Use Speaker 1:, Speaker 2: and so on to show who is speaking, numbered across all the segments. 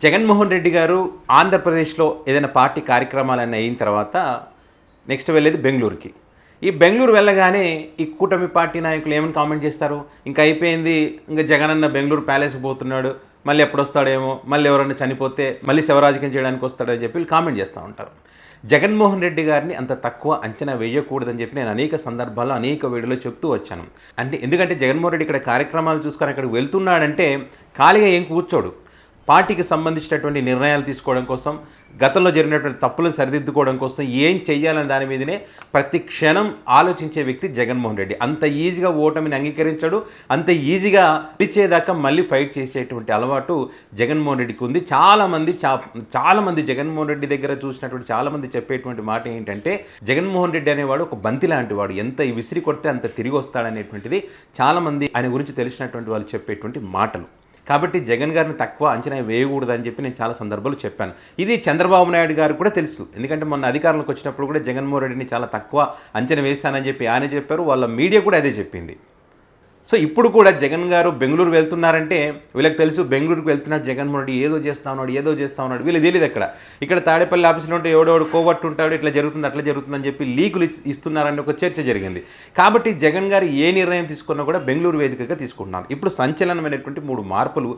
Speaker 1: జగన్మోహన్ రెడ్డి గారు ఆంధ్రప్రదేశ్లో ఏదైనా పార్టీ కార్యక్రమాలన్నీ అయిన తర్వాత నెక్స్ట్ వెళ్ళేది బెంగళూరుకి. ఈ బెంగళూరు వెళ్ళగానే ఈ కూటమి పార్టీ నాయకులు ఏమని కామెంట్ చేస్తారు, ఇంకా అయిపోయింది, ఇంకా జగనన్న బెంగళూరు ప్యాలెస్కి పోతున్నాడు, మళ్ళీ ఎప్పుడు వస్తాడేమో, మళ్ళీ ఎవరన్నా చనిపోతే మళ్ళీ శవరాజకీయం చేయడానికి వస్తాడని చెప్పి కామెంట్ చేస్తూ ఉంటారు. జగన్మోహన్ రెడ్డి గారిని అంత తక్కువ అంచనా వేయకూడదని చెప్పి నేను అనేక సందర్భాల్లో అనేక వీడియోలో చెప్తూ వచ్చాను. ఎందుకంటే జగన్మోహన్ రెడ్డి ఇక్కడ కార్యక్రమాలు చూసుకొని అక్కడికి వెళ్తున్నాడంటే ఖాళీగా ఏం కూర్చోడు. పార్టీకి సంబంధించినటువంటి నిర్ణయాలు తీసుకోవడం కోసం, గతంలో జరిగినటువంటి తప్పులను సరిదిద్దుకోవడం కోసం ఏం చెయ్యాలని దాని మీదనే ప్రతి క్షణం ఆలోచించే వ్యక్తి జగన్మోహన్ రెడ్డి. అంత ఈజీగా ఓటమిని అంగీకరించాడు, అంత ఈజీగా ఇచ్చేదాకా మళ్ళీ ఫైట్ చేసేటువంటి అలవాటు జగన్మోహన్ రెడ్డికి ఉంది. చాలామంది జగన్మోహన్ రెడ్డి దగ్గర చూసినటువంటి చాలామంది చెప్పేటువంటి మాట ఏంటంటే, జగన్మోహన్ రెడ్డి అనేవాడు ఒక బంతి లాంటి వాడు, ఎంత విసిరి కొడితే అంత తిరిగి వస్తాడనేటువంటిది చాలామంది ఆయన గురించి తెలిసినటువంటి వాళ్ళు చెప్పేటువంటి మాటలు. కాబట్టి జగన్ గారిని తక్కువ అంచనా వేయకూడదని చెప్పి నేను చాలా సందర్భాలు చెప్పాను. ఇది చంద్రబాబు నాయుడు గారు కూడా తెలుసు. ఎందుకంటే మొన్న అధికారంలోకి వచ్చినప్పుడు కూడా జగన్మోహన్ రెడ్డిని చాలా తక్కువ అంచనా వేశానని చెప్పి ఆయన చెప్పారు, వాళ్ళ మీడియా కూడా అదే చెప్పింది. సో ఇప్పుడు కూడా జగన్ గారు బెంగళూరు వెళ్తున్నారంటే వీళ్ళకి తెలుసు బెంగళూరుకి వెళ్తున్నాడు జగన్మోహన్ రెడ్డి, ఏదో చేస్తా ఉన్నాడు. వీళ్ళు తెలియదు ఇక్కడ తాడేపల్లి ఆఫీసులో ఉంటే ఎవడెవడు కోవట్టు ఉంటాడు, ఇట్లా జరుగుతుంది అట్లా జరుగుతుందని చెప్పి లీకులు ఇస్తున్నారని ఒక చర్చ జరిగింది. కాబట్టి జగన్ గారు ఏ నిర్ణయం తీసుకున్నా కూడా బెంగళూరు వేదికగా తీసుకుంటున్నారు. ఇప్పుడు సంచలనమైనటువంటి 3 మార్పులు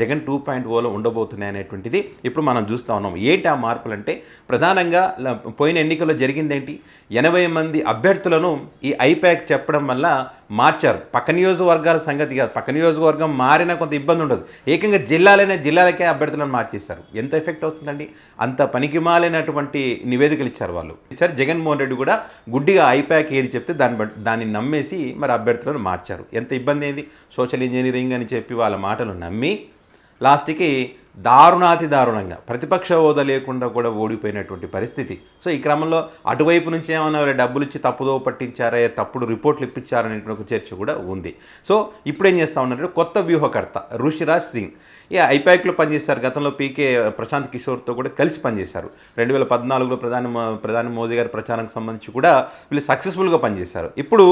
Speaker 1: జగన్ 2.0లో ఉండబోతున్నాయి అనేటువంటిది ఇప్పుడు మనం చూస్తూ ఉన్నాం. ఏంటి ఆ మార్పులు అంటే, ప్రధానంగా పోయిన ఎన్నికల్లో జరిగిందేంటి, 80 మంది అభ్యర్థులను ఈ ఐప్యాక్ చెప్పడం వల్ల మార్చారు. పక్క నియోజకవర్గాల సంగతి కాదు, పక్క నియోజకవర్గం మారినా కొంత ఇబ్బంది ఉండదు, ఏకంగా జిల్లాలకే అభ్యర్థులను మార్చేశారు. ఎంత ఎఫెక్ట్ అవుతుందండి, అంత పనికిమాలినటువంటి నివేదికలు ఇచ్చారు వాళ్ళు. జగన్మోహన్ రెడ్డి కూడా గుడ్డిగా ఐప్యాక్ ఏది చెప్తే దాన్ని నమ్మేసి మరి అభ్యర్థులను మార్చారు. ఎంత ఇబ్బంది అయింది, సోషల్ ఇంజనీరింగ్ అని చెప్పి వాళ్ళ మాటలు నమ్మి లాస్ట్కి దారుణాతి దారుణంగా ప్రతిపక్ష హోదా లేకుండా కూడా ఓడిపోయినటువంటి పరిస్థితి. సో ఈ క్రమంలో అటువైపు నుంచి ఏమన్నా డబ్బులు ఇచ్చి తప్పుదో పట్టించారా, తప్పుడు రిపోర్ట్లు ఇప్పించారనేటువంటి ఒక చర్చ కూడా ఉంది. సో ఇప్పుడు ఏం చేస్తూ ఉన్నారంటే, కొత్త వ్యూహకర్త ఋషిరాజ్ సింగ్ ఈ ఐప్యాక్లో పనిచేశారు. గతంలో పీకే ప్రశాంత్ కిషోర్తో కూడా కలిసి పనిచేశారు. 2014లో ప్రధాని మోదీ గారి ప్రచారానికి సంబంధించి కూడా వీళ్ళు సక్సెస్ఫుల్గా పనిచేశారు. ఇప్పుడు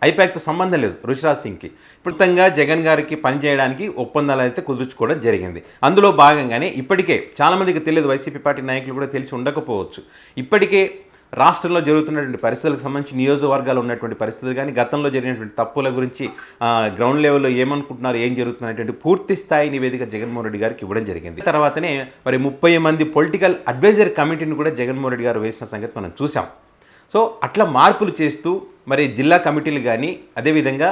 Speaker 1: ఐప్యాక్తో సంబంధం లేదు ఋషిరాజ్ సింగ్కి. ప్రస్తుతంగా జగన్ గారికి పనిచేయడానికి ఒప్పందాలు అయితే కుదుర్చుకోవడం జరిగింది. అందులో భాగంగానే ఇప్పటికే చాలామందికి తెలియదు, వైసీపీ పార్టీ నాయకులు కూడా తెలిసి ఉండకపోవచ్చు, ఇప్పటికే రాష్ట్రంలో జరుగుతున్నటువంటి పరిస్థితులకు సంబంధించి నియోజకవర్గాలు ఉన్నటువంటి పరిస్థితులు కానీ, గతంలో జరిగినటువంటి తప్పుల గురించి గ్రౌండ్ లెవెల్లో ఏమనుకుంటున్నారు, ఏం జరుగుతున్నటువంటి పూర్తి స్థాయి నివేదిక జగన్మోహన్ రెడ్డి గారికి ఇవ్వడం జరిగింది. తర్వాతనే మరి 30 మంది పొలిటికల్ అడ్వైజర్ కమిటీని కూడా జగన్మోహన్ రెడ్డి గారు వేసిన సంగతి మనం చూసాం. సో అట్లా మార్పులు చేస్తూ మరి జిల్లా కమిటీలు కానీ, అదేవిధంగా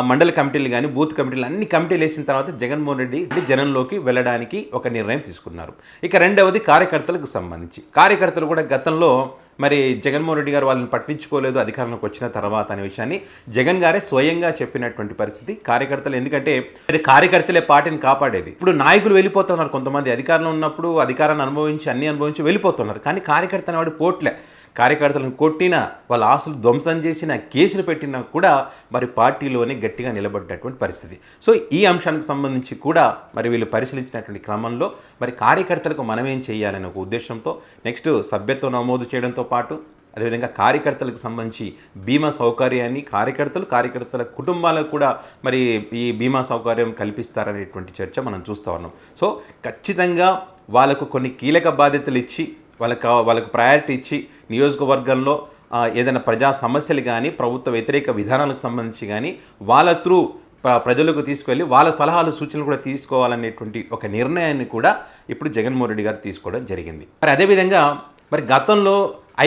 Speaker 1: మండల కమిటీలు కానీ, బూత్ కమిటీలు, అన్ని కమిటీలు వేసిన తర్వాత జగన్మోహన్ రెడ్డి జనంలోకి వెళ్ళడానికి ఒక నిర్ణయం తీసుకున్నారు. ఇక రెండవది కార్యకర్తలకు సంబంధించి, కార్యకర్తలు కూడా గతంలో మరి జగన్మోహన్ రెడ్డి గారు వాళ్ళని పట్టించుకోలేదు అధికారంలోకి వచ్చిన తర్వాత అనే విషయాన్ని జగన్ గారే స్వయంగా చెప్పినటువంటి పరిస్థితి. కార్యకర్తలు, ఎందుకంటే కార్యకర్తలే పార్టీని కాపాడేది. ఇప్పుడు నాయకులు వెళ్ళిపోతున్నారు, కొంతమంది అధికారంలో ఉన్నప్పుడు అధికారాన్ని అన్ని అనుభవించి వెళ్ళిపోతున్నారు, కానీ కార్యకర్త అనేవాడు పోట్లే. కార్యకర్తలను కొట్టినా, వాళ్ళ ఆస్తులు ధ్వంసం చేసిన, కేసులు పెట్టినా కూడా మరి పార్టీలోనే గట్టిగా నిలబడ్డటువంటి పరిస్థితి. సో ఈ అంశానికి సంబంధించి కూడా మరి వీళ్ళు పరిశీలించినటువంటి క్రమంలో మరి కార్యకర్తలకు మనం ఏం చేయాలనే ఒక ఉద్దేశంతో నెక్స్ట్ సభ్యత్వం నమోదు చేయడంతో పాటు, అదేవిధంగా కార్యకర్తలకు సంబంధించి బీమా సౌకర్యాన్ని కార్యకర్తల కుటుంబాలకు కూడా మరి ఈ బీమా సౌకర్యం కల్పిస్తారనేటువంటి చర్చ మనం చూస్తూ ఉన్నాం. సో ఖచ్చితంగా వాళ్ళకు కొన్ని కీలక బాధ్యతలు ఇచ్చి, వాళ్ళకు ప్రయారిటీ ఇచ్చి, నియోజకవర్గంలో ఏదైనా ప్రజా సమస్యలు కానీ, ప్రభుత్వ వ్యతిరేక విధానాలకు సంబంధించి కానీ వాళ్ళ త్రూ ప్రజలకు తీసుకువెళ్ళి వాళ్ళ సలహాలు సూచనలు కూడా తీసుకోవాలనేటువంటి ఒక నిర్ణయాన్ని కూడా ఇప్పుడు జగన్మోహన్ రెడ్డి గారు తీసుకోవడం జరిగింది. మరి అదేవిధంగా మరి గతంలో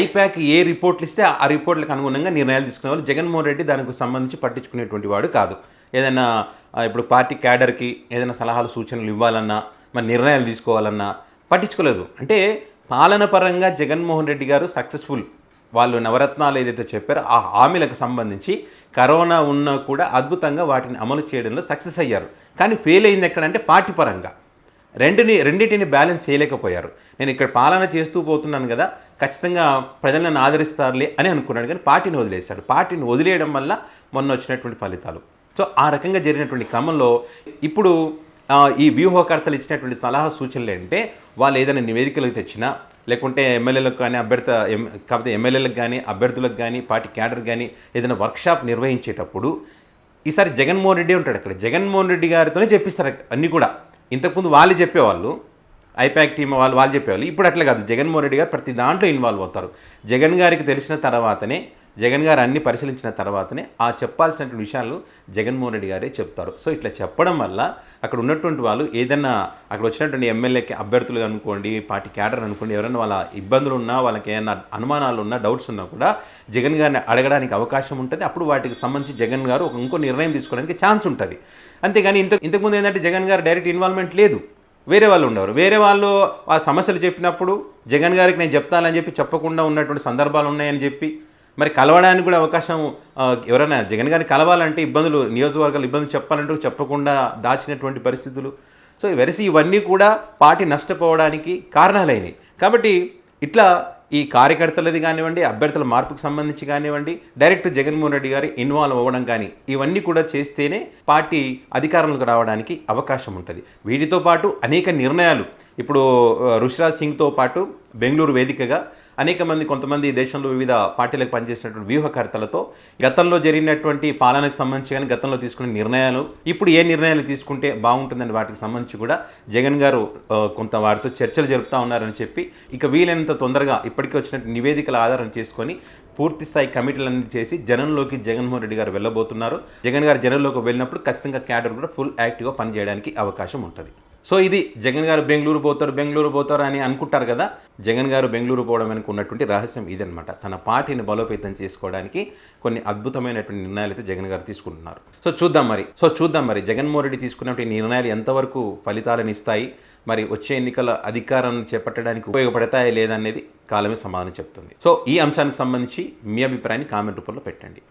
Speaker 1: ఐప్యాక్ ఏ రిపోర్ట్లు ఇస్తే ఆ రిపోర్ట్లకు అనుగుణంగా నిర్ణయాలు తీసుకునే వాళ్ళు. జగన్మోహన్ రెడ్డి దానికి సంబంధించి పట్టించుకునేటువంటి వాడు కాదు. ఏదైనా ఇప్పుడు పార్టీ క్యాడర్కి ఏదైనా సలహాలు సూచనలు ఇవ్వాలన్నా, మరి నిర్ణయాలు తీసుకోవాలన్నా పట్టించుకోలేదు. అంటే పాలన పరంగా జగన్మోహన్ రెడ్డి గారు సక్సెస్ఫుల్. వాళ్ళు నవరత్నాలు ఏదైతే చెప్పారో ఆ హామీలకు సంబంధించి కరోనా ఉన్నా కూడా అద్భుతంగా వాటిని అమలు చేయడంలో సక్సెస్ అయ్యారు. కానీ ఫెయిల్ అయింది ఎక్కడంటే పార్టీ పరంగా రెండింటిని బ్యాలెన్స్ చేయలేకపోయారు. నేను ఇక్కడ పాలన చేస్తూ పోతున్నాను కదా, ఖచ్చితంగా ప్రజలను ఆదరిస్తారులే అని అనుకున్నాడు, కానీ పార్టీని వదిలేశాడు. పార్టీని వదిలేయడం వల్ల మొన్న వచ్చినటువంటి ఫలితాలు. సో ఆ రకంగా జరిగినటువంటి క్రమంలో ఇప్పుడు ఈ వ్యూహకర్తలు ఇచ్చినటువంటి సలహా సూచనలు అంటే, వాళ్ళు ఏదైనా నివేదికలకు తెచ్చినా, లేకుంటే ఎమ్మెల్యేలకు కానీ కాకపోతే ఎమ్మెల్యేలకు కానీ, అభ్యర్థులకు కానీ, పార్టీ క్యాడర్ కానీ ఏదైనా వర్క్షాప్ నిర్వహించేటప్పుడు ఈసారి జగన్మోహన్ రెడ్డి ఉంటాడు అక్కడ. జగన్మోహన్ రెడ్డి గారితోనే చెప్పిస్తారు అన్నీ కూడా. ఇంతకుముందు వాళ్ళు చెప్పేవాళ్ళు, ఐపాక్ టీం వాళ్ళు చెప్పేవాళ్ళు. ఇప్పుడు అట్లా కాదు, జగన్మోహన్ రెడ్డి గారు ప్రతి దాంట్లో ఇన్వాల్వ్ అవుతారు. జగన్ గారికి తెలిసిన తర్వాతనే, జగన్ గారు అన్ని పరిశీలించిన తర్వాతనే ఆ చెప్పాల్సినటువంటి విషయాలు జగన్మోహన్ రెడ్డి గారే చెప్తారు. సో ఇట్లా చెప్పడం వల్ల అక్కడ ఉన్నటువంటి వాళ్ళు ఏదన్నా అక్కడ వచ్చినటువంటి ఎమ్మెల్యేకి అభ్యర్థులు అనుకోండి, పార్టీ క్యాడర్ అనుకోండి, ఎవరైనా వాళ్ళ ఇబ్బందులు ఉన్నా, వాళ్ళకి ఏమైనా అనుమానాలు ఉన్నా, డౌట్స్ ఉన్నా కూడా జగన్ గారిని అడగడానికి అవకాశం ఉంటుంది. అప్పుడు వాటికి సంబంధించి జగన్ గారు ఇంకో నిర్ణయం తీసుకోవడానికి ఛాన్స్ ఉంటుంది. అంతేగాని ఇంతకుముందు ఏంటంటే జగన్ గారు డైరెక్ట్ ఇన్వాల్వ్మెంట్ లేదు, వేరే వాళ్ళు ఉండేవారు. వేరే వాళ్ళు ఆ సమస్యలు చెప్పినప్పుడు జగన్ గారికి నేను చెప్తానని చెప్పి చెప్పకుండా ఉన్నటువంటి సందర్భాలు ఉన్నాయని చెప్పి, మరి కలవడానికి కూడా అవకాశం, ఎవరైనా జగన్ గారిని కలవాలంటే ఇబ్బందులు, నియోజకవర్గాలు ఇబ్బందులు చెప్పాలంటూ చెప్పకుండా దాచినటువంటి పరిస్థితులు. సో వెరసి ఇవన్నీ కూడా పార్టీ నష్టపోవడానికి కారణాలైనవి. కాబట్టి ఇట్లా ఈ కార్యకర్తలది కానివ్వండి, అభ్యర్థుల మార్పుకు సంబంధించి కానివ్వండి, డైరెక్ట్ జగన్మోహన్ రెడ్డి గారి ఇన్వాల్వ్ అవ్వడం కానీ, ఇవన్నీ కూడా చేస్తేనే పార్టీ అధికారంలోకి రావడానికి అవకాశం ఉంటుంది. వీటితో పాటు అనేక నిర్ణయాలు, ఇప్పుడు ఋషిరాజ్ సింగ్తో పాటు బెంగళూరు వేదికగా అనేక మంది, కొంతమంది దేశంలో వివిధ పార్టీలకు పనిచేసినటువంటి వ్యూహకర్తలతో గతంలో జరిగినటువంటి పాలనకు సంబంధించి కానీ, గతంలో తీసుకునే నిర్ణయాలు, ఇప్పుడు ఏ నిర్ణయాలు తీసుకుంటే బాగుంటుందని వాటికి సంబంధించి కూడా జగన్ గారు కొంత వారితో చర్చలు జరుపుతూ ఉన్నారని చెప్పి, ఇక వీలైనంత తొందరగా ఇప్పటికే వచ్చినట్టు నివేదికల ఆధారం చేసుకొని పూర్తి స్థాయి కమిటీలన్నీ చేసి జనంలోకి జగన్మోహన్ రెడ్డి గారు వెళ్ళబోతున్నారు. జగన్ గారు జనంలోకి వెళ్ళినప్పుడు ఖచ్చితంగా క్యాడర్ కూడా ఫుల్ యాక్టివ్గా పనిచేయడానికి అవకాశం ఉంటుంది. సో ఇది జగన్ గారు బెంగళూరు పోతారు అని అనుకుంటారు కదా. జగన్ గారు బెంగళూరు పోవడం వెనుక ఉన్నటువంటి రహస్యం ఇదనమాట. తన పార్టీని బలోపేతం చేసుకోవడానికి కొన్ని అద్భుతమైనటువంటి నిర్ణయాలు అయితే జగన్ గారు తీసుకుంటున్నారు. సో చూద్దాం మరి జగన్మోహన్ రెడ్డి తీసుకున్నటువంటి నిర్ణయాలు ఎంతవరకు ఫలితాలను ఇస్తాయి, మరి వచ్చే ఎన్నికల అధికారాన్ని చేపట్టడానికి ఉపయోగపడతాయా లేదనేది కాలమే సమాధానం చెప్తుంది. సో ఈ అంశానికి సంబంధించి మీ అభిప్రాయాన్ని కామెంట్ రూపంలో పెట్టండి.